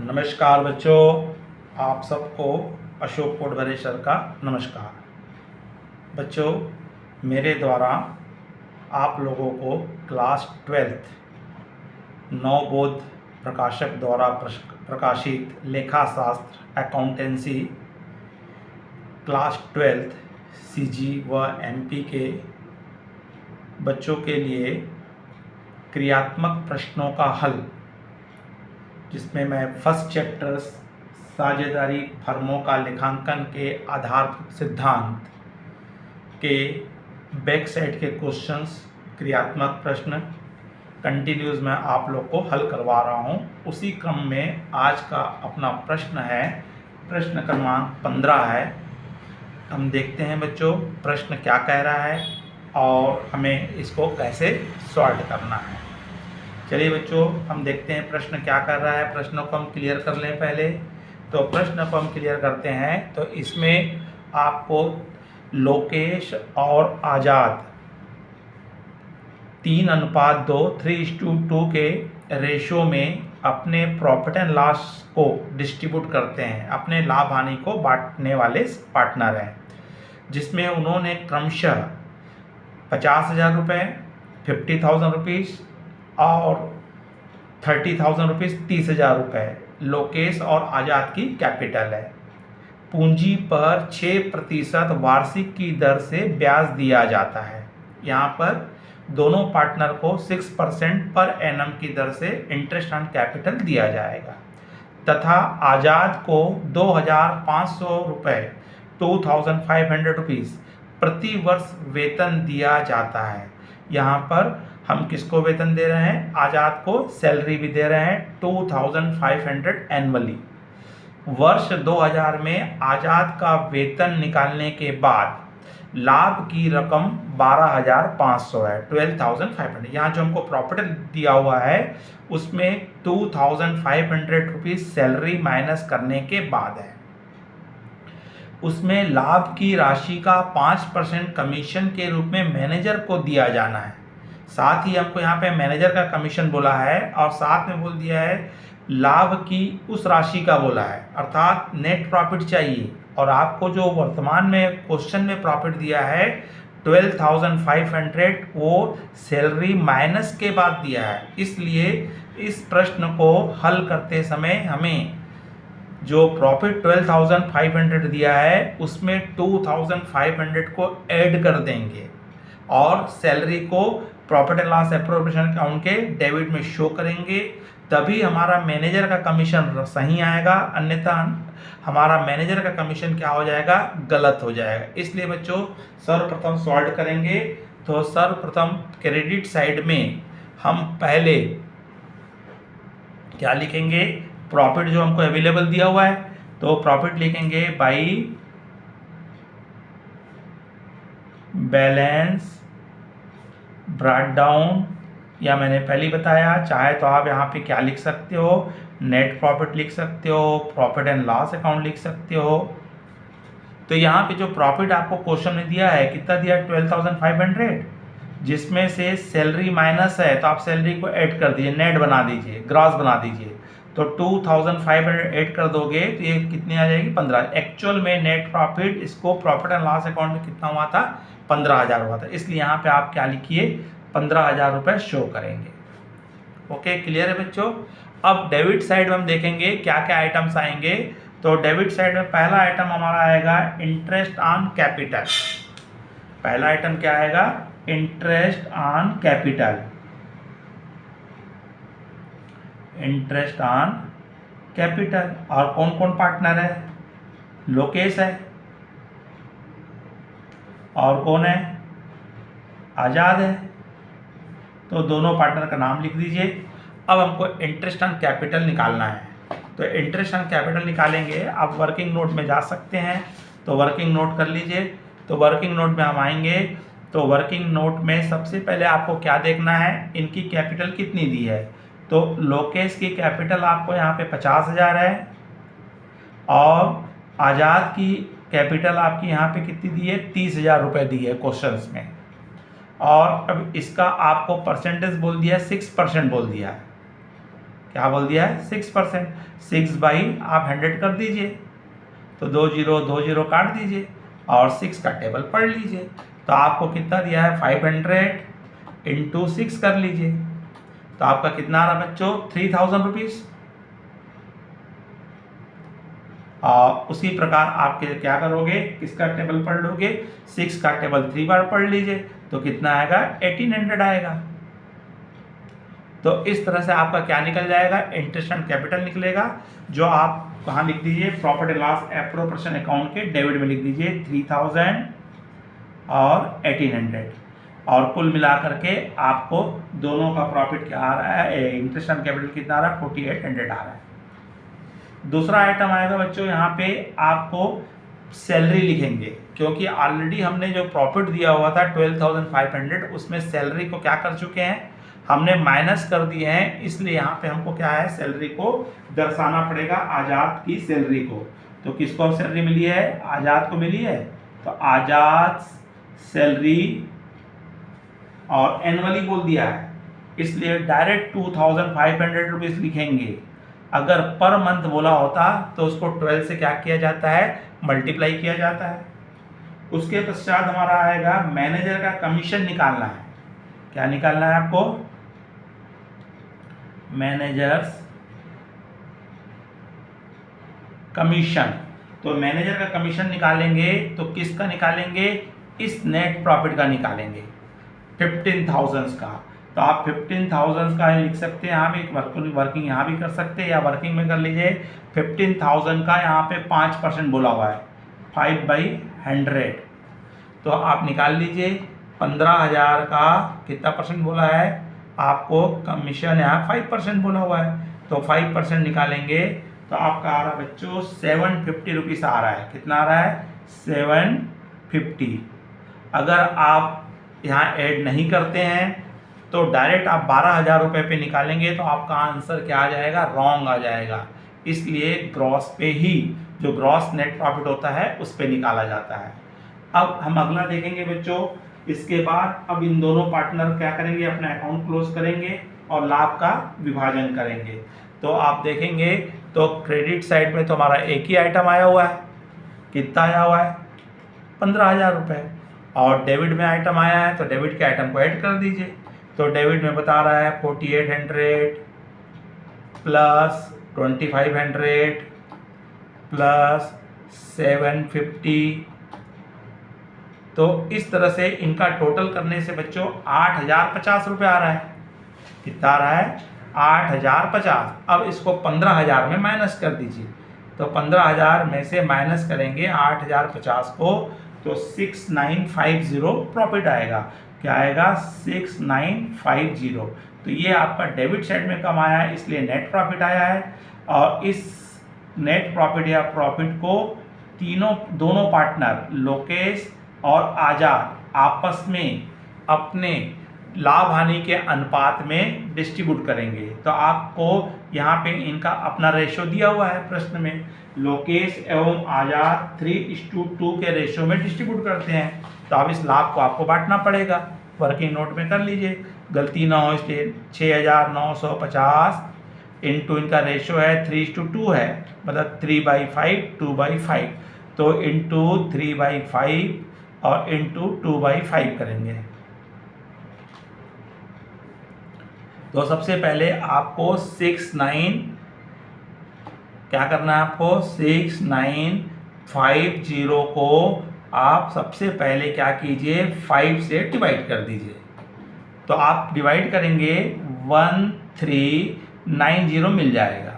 नमस्कार बच्चों, आप सबको अशोक कोटभरे सर का नमस्कार। बच्चों, मेरे द्वारा आप लोगों को क्लास 12 नवबोध प्रकाशक द्वारा प्रकाशित लेखाशास्त्र अकाउंटेंसी क्लास 12 सीजी व एमपी के बच्चों के लिए क्रियात्मक प्रश्नों का हल, जिसमें मैं फर्स्ट चैप्टर साझेदारी फर्मों का लेखांकन के आधारभूत सिद्धांत के बैक साइड के क्वेश्चंस, क्रियात्मक प्रश्न कंटिन्यूस में आप लोग को हल करवा रहा हूं। उसी क्रम में आज का अपना प्रश्न है, प्रश्न क्रमांक 15 है। हम देखते हैं बच्चों प्रश्न क्या कह रहा है और हमें इसको कैसे सॉल्व करना है। चलिए बच्चों, हम देखते हैं प्रश्न क्या कर रहा है। प्रश्नों को हम क्लियर कर लें पहले। तो प्रश्न को हम क्लियर करते हैं तो इसमें आपको लोकेश और आज़ाद 3:2 3:2 के रेशो में अपने प्रॉफिट एंड लॉस को डिस्ट्रीब्यूट करते हैं, अपने लाभ हानि को बांटने वाले पार्टनर हैं, जिसमें उन्होंने क्रमशः 50,000 रुपये, 50,000 रुपीज़ और 30,000 रुपीज़, 30,000 रुपये लोकेश और आज़ाद की कैपिटल है। पूंजी पर 6% वार्षिक की दर से ब्याज दिया जाता है। यहाँ पर दोनों पार्टनर को 6% पर एनम की दर से इंटरेस्ट ऑन कैपिटल दिया जाएगा तथा आज़ाद को 2,500 रुपये 2,500 रुपीज़ प्रति वर्ष वेतन दिया जाता है। यहाँ पर हम किसको वेतन दे रहे हैं? आज़ाद को सैलरी भी दे रहे हैं 2,500 एनुअली। वर्ष 2000 में आज़ाद का वेतन निकालने के बाद लाभ की रकम 12,500 है, 12,500। यहाँ जो हमको प्रॉफिट दिया हुआ है उसमें 2,500 रुपीज़ सैलरी माइनस करने के बाद है। उसमें लाभ की राशि का 5% कमीशन के रूप में मैनेजर को दिया जाना है। साथ ही हमको यहाँ पे मैनेजर का कमीशन बोला है और साथ में बोल दिया है लाभ की उस राशि का बोला है, अर्थात नेट प्रॉफिट चाहिए। और आपको जो वर्तमान में क्वेश्चन में प्रॉफिट दिया है 12,500, वो सैलरी माइनस के बाद दिया है। इसलिए इस प्रश्न को हल करते समय हमें जो प्रॉफिट 12,500 दिया है उसमें 2,500 को ऐड कर देंगे और सैलरी को profit and loss appropriation account के डेबिट में शो करेंगे, तभी हमारा मैनेजर का कमीशन सही आएगा, अन्यथा हमारा मैनेजर का कमीशन क्या हो जाएगा? गलत हो जाएगा। इसलिए बच्चों सर्वप्रथम सॉल्व करेंगे। तो सर्वप्रथम क्रेडिट साइड में हम पहले क्या लिखेंगे? प्रॉफिट जो हमको अवेलेबल दिया हुआ है तो प्रॉफिट लिखेंगे बाई बैलेंस ब्रॉट डाउन, या मैंने पहले ही बताया। चाहे तो आप यहाँ पे क्या लिख सकते हो? नेट प्रॉफिट लिख सकते हो, प्रॉफिट एंड लॉस अकाउंट लिख सकते हो। तो यहाँ पे जो प्रॉफिट आपको क्वेश्चन में दिया है कितना दिया? 12,500, जिसमें से सैलरी माइनस है तो आप सैलरी को ऐड कर दीजिए, नेट बना दीजिए, ग्रॉस बना दीजिए। तो 2,500 ऐड कर दोगे तो ये कितनी आ जाएगी? 15। एक्चुअल में नेट प्रॉफिट इसको प्रॉफिट एंड लॉस अकाउंट में कितना हुआ था? 15,000 हुआ था। इसलिए यहाँ पे आप क्या लिखिए? 15,000 रुपये शो करेंगे। ओके, क्लियर है बच्चों? अब डेबिट साइड में हम देखेंगे क्या क्या आइटम्स आएंगे। तो डेबिट साइड में पहला आइटम हमारा आएगा इंटरेस्ट ऑन कैपिटल। पहला आइटम क्या आएगा? Interest on capital. Interest on capital. और कौन कौन पार्टनर है? लोकेश है और कौन है? आज़ाद है। तो दोनों पार्टनर का नाम लिख दीजिए। अब हमको इंटरेस्ट ऑन कैपिटल निकालना है। तो इंटरेस्ट ऑन कैपिटल निकालेंगे, आप वर्किंग नोट में जा सकते हैं तो वर्किंग नोट कर लीजिए। तो वर्किंग नोट में हम आएंगे तो वर्किंग नोट में सबसे पहले आपको क्या देखना है? इनकी कैपिटल कितनी दी है। तो लोकेश की कैपिटल आपको यहाँ पे 50,000 है और आज़ाद की कैपिटल आपकी यहाँ पे कितनी दी है? 30,000 रुपये दी है क्वेश्चंस में। और अब इसका आपको परसेंटेज बोल दिया है, 6% बोल दिया है। क्या बोल दिया है 6%। 6 आप 100 कर दीजिए, तो 2 काट दीजिए और 6 का टेबल पढ़ लीजिए। तो आपको कितना दिया है 500 इंटू 6 कर लीजिए, तो आपका कितना आ रहा बच्चों 3000 रुपीज़। उसी प्रकार आपके क्या करोगे, किसका टेबल पढ़ लोगे, 6 का टेबल 3 बार पढ़ लीजिए, तो कितना आएगा 1800 आएगा। तो इस तरह से आपका क्या निकल जाएगा, इंटरेस्ट एंड कैपिटल निकलेगा, जो आप कहाँ लिख दीजिए, profit and loss appropriation account के डेबिट में लिख दीजिए 3000 और 1800, और कुल मिलाकर के आपको दोनों का प्रॉफिट क्या आ रहा है, इंटरेस्ट एंड कैपिटल कितना आ रहा है 4800 आ रहा है। दूसरा आइटम आएगा बच्चों, यहाँ पे आपको सैलरी लिखेंगे, क्योंकि ऑलरेडी हमने जो प्रॉफिट दिया हुआ था 12,500, उसमें सैलरी को क्या कर चुके हैं, हमने माइनस कर दिए हैं, इसलिए यहाँ पे हमको क्या है, सैलरी को दर्शाना पड़ेगा, आज़ाद की सैलरी को। तो किसको सैलरी मिली है, आज़ाद को मिली है, तो आज़ाद सैलरी और एनुअली बोल दिया है, इसलिए डायरेक्ट 2500 रुपीज़ लिखेंगे। अगर पर मंथ बोला होता तो उसको 12 से क्या किया जाता है, मल्टीप्लाई किया जाता है। उसके पश्चात हमारा आएगा मैनेजर का कमीशन निकालना है। क्या निकालना है आपको, मैनेजर्स कमीशन। तो मैनेजर का कमीशन निकालेंगे तो किसका निकालेंगे, इस नेट प्रॉफिट का निकालेंगे, 15,000 का। तो आप 15,000 का लिख सकते हैं, यहाँ भी वर्किंग यहाँ भी कर सकते हैं, या वर्किंग में कर लीजिए। 15,000 का यहाँ पे 5% बोला हुआ है, 5/100, तो आप निकाल लीजिए। 15,000 का कितना परसेंट बोला है आपको, कमीशन यहाँ 5% बोला हुआ है, तो 5% निकालेंगे, तो आपका आ रहा है बच्चों 750 रुपीज़ आ रहा है। कितना आ रहा है 750। अगर आप यहाँ ऐड नहीं करते हैं तो डायरेक्ट आप 12,000 रुपये पे निकालेंगे, तो आपका आंसर क्या आ जाएगा, रॉन्ग आ जाएगा। इसलिए ग्रॉस पे ही, जो ग्रॉस नेट प्रॉफिट होता है उस पे निकाला जाता है। अब हम अगला देखेंगे बच्चों, इसके बाद अब इन दोनों पार्टनर क्या करेंगे, अपना अकाउंट क्लोज करेंगे और लाभ का विभाजन करेंगे। तो आप देखेंगे तो क्रेडिट साइड में तो हमारा एक ही आइटम आया हुआ है, कितना आया हुआ है 15,000 रुपये, और डेबिट में आइटम आया है तो डेबिट के आइटम को ऐड कर दीजिए। तो डेबिट में बता रहा है 4800 प्लस 2500 प्लस 750, तो इस तरह से इनका टोटल करने से बच्चों 8,050 रुपये आ रहा है। कितना आ रहा है 8,050। अब इसको 15,000 में माइनस कर दीजिए, तो 15,000 में से माइनस करेंगे 8,050 को, तो 6950 प्रॉफिट आएगा। क्या आएगा 6950। तो ये आपका डेबिट साइड में कम आया है, इसलिए नेट प्रॉफिट आया है। और इस नेट प्रॉफिट या प्रॉफिट को दोनों पार्टनर लोकेश और आजाद आपस में अपने लाभ हानि के अनुपात में डिस्ट्रीब्यूट करेंगे। तो आपको यहाँ पे इनका अपना रेशो दिया हुआ है प्रश्न में, लोकेश एवं आजाद 3:2 के रेशो में डिस्ट्रीब्यूट करते हैं। तो अब इस लाभ को आपको बांटना पड़ेगा, वर्किंग नोट में कर लीजिए, गलती ना हो इसलिए 6,950 इंटू इनका रेशो है 3:2 है, मतलब 3/5 2/5, तो इंटू 3/5 और इंटू 2/5 करेंगे। तो सबसे पहले आपको क्या करना है, आपको 6950 को आप सबसे पहले क्या कीजिए 5 से डिवाइड कर दीजिए। तो आप डिवाइड करेंगे 1390 मिल जाएगा।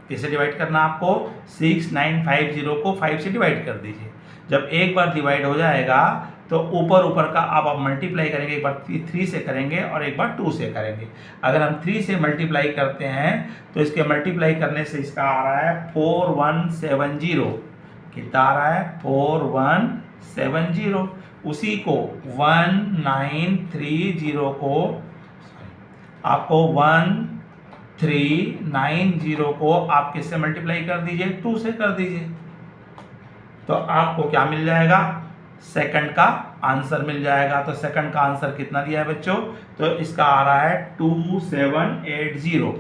कैसे डिवाइड करना, आपको 6950 को 5 से डिवाइड कर दीजिए। जब एक बार डिवाइड हो जाएगा तो ऊपर का आप मल्टीप्लाई करेंगे, एक बार 3 से करेंगे और एक बार 2 से करेंगे। अगर हम 3 से मल्टीप्लाई करते हैं तो इसके मल्टीप्लाई करने से इसका आ रहा है 4170। कितना आ रहा है 4170। उसी को 1930 को आपको 1390 को आप किससे मल्टीप्लाई कर दीजिए, 2 से कर दीजिए। तो आपको क्या मिल जाएगा, सेकंड का आंसर मिल जाएगा। तो सेकंड का आंसर कितना दिया है बच्चों, तो इसका आ रहा है 2780।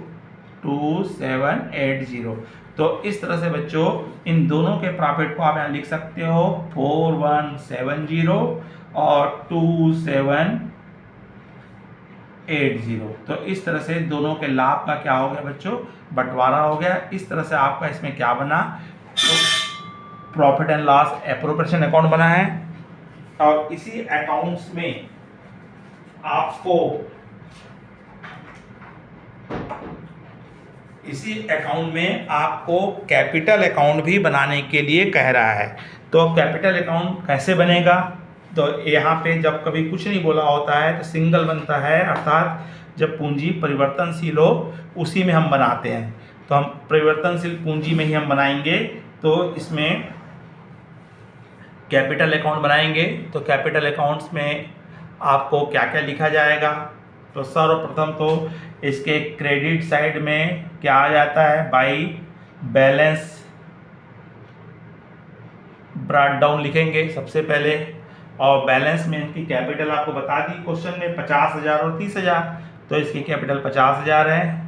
2780। तो इस तरह से बच्चों इन दोनों के प्रॉफिट को आप यहाँ लिख सकते हो 4170 और 2780। तो इस तरह से दोनों के लाभ का क्या हो गया बच्चों, बंटवारा हो गया। इस तरह से आपका इसमें क्या बना, तो profit and loss appropriation account बना है। और इसी अकाउंट्स में आपको कैपिटल अकाउंट भी बनाने के लिए कह रहा है। तो कैपिटल अकाउंट कैसे बनेगा, तो यहाँ पे जब कभी कुछ नहीं बोला होता है तो सिंगल बनता है, अर्थात जब पूंजी परिवर्तनशील हो उसी में हम बनाते हैं। तो हम परिवर्तनशील पूंजी में ही हम बनाएंगे। तो इसमें कैपिटल अकाउंट बनाएंगे। तो कैपिटल अकाउंट्स में आपको क्या क्या लिखा जाएगा, तो सर्वप्रथम तो इसके क्रेडिट साइड में क्या आ जाता है, बाई बैलेंस ब्रॉट डाउन लिखेंगे सबसे पहले। और बैलेंस में इनकी कैपिटल आपको बता दी क्वेश्चन में 50,000 और 30,000। तो इसकी कैपिटल 50,000 है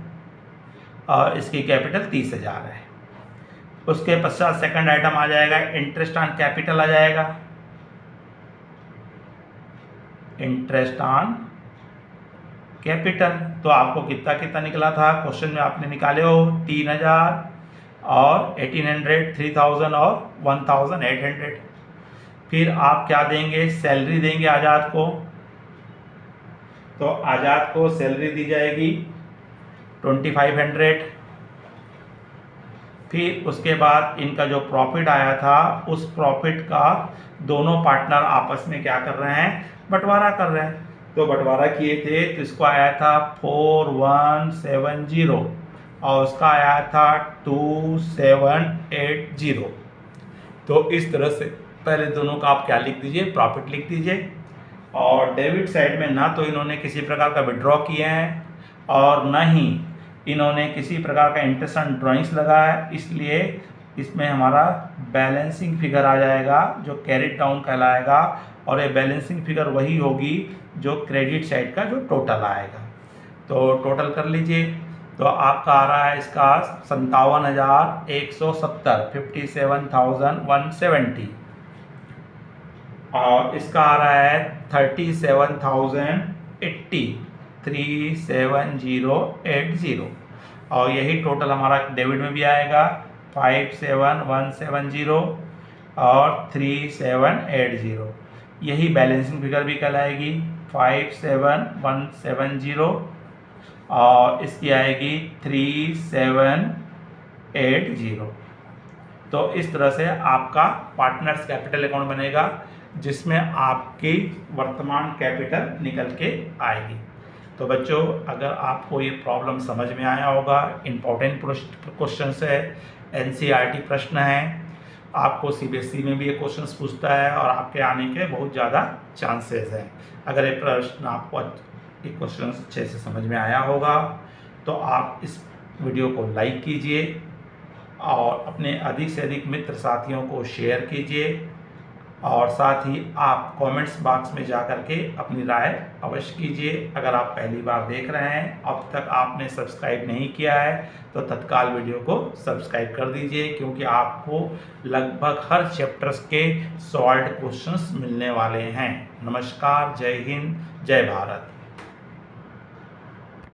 और इसकी कैपिटल 30,000 है। उसके पश्चात सेकंड आइटम आ जाएगा इंटरेस्ट ऑन कैपिटल आ जाएगा। इंटरेस्ट ऑन कैपिटल तो आपको कितना कितना निकला था, क्वेश्चन में आपने निकाले हो 3,000 और 1,800, 3,000 और 1,800। फिर आप क्या देंगे, सैलरी देंगे आज़ाद को। तो आज़ाद को सैलरी दी जाएगी 2,500। फिर उसके बाद इनका जो प्रॉफिट आया था उस प्रॉफिट का दोनों पार्टनर आपस में क्या कर रहे हैं, बंटवारा कर रहे हैं। तो बंटवारा किए थे तो इसको आया था 4170 और उसका आया था 2780। तो इस तरह से पहले दोनों का आप क्या लिख दीजिए, प्रॉफिट लिख दीजिए। और डेबिट साइड में ना तो इन्होंने किसी प्रकार का विड्रॉ किए हैं और ना ही इन्होंने किसी प्रकार का इंटरेस्ट ऑन ड्राइंग्स लगाया है, इसलिए इसमें हमारा बैलेंसिंग फिगर आ जाएगा जो कैरिड डाउन कहलाएगा। और ये बैलेंसिंग फिगर वही होगी जो क्रेडिट साइड का जो टोटल आएगा। तो टोटल कर लीजिए। तो आपका आ रहा है इसका 57,170, 57,170। और इसका आ रहा है 37,080, 37080। और यही टोटल हमारा डेबिट में भी आएगा 57,170 और 3,780। यही बैलेंसिंग फिगर भी कहलाएगी 57,170 और इसकी आएगी 3,780। तो इस तरह से आपका पार्टनर्स कैपिटल अकाउंट बनेगा जिसमें आपकी वर्तमान कैपिटल निकल के आएगी। तो बच्चों अगर आपको ये प्रॉब्लम समझ में आया होगा, इम्पोर्टेंट क्वेश्चन है, एनसीईआरटी प्रश्न है, आपको सीबीएसई में भी ये क्वेश्चंस पूछता है और आपके आने के बहुत ज़्यादा चांसेस हैं। अगर ये प्रश्न आपको ये क्वेश्चन अच्छे से समझ में आया होगा तो आप इस वीडियो को लाइक कीजिए और अपने अधिक से अधिक मित्र साथियों को शेयर कीजिए। और साथ ही आप कमेंट्स बॉक्स में जा कर के अपनी राय अवश्य कीजिए। अगर आप पहली बार देख रहे हैं, अब तक आपने सब्सक्राइब नहीं किया है तो तत्काल वीडियो को सब्सक्राइब कर दीजिए, क्योंकि आपको लगभग हर चैप्टर्स के सॉल्व्ड क्वेश्चंस मिलने वाले हैं। नमस्कार, जय हिंद, जय भारत।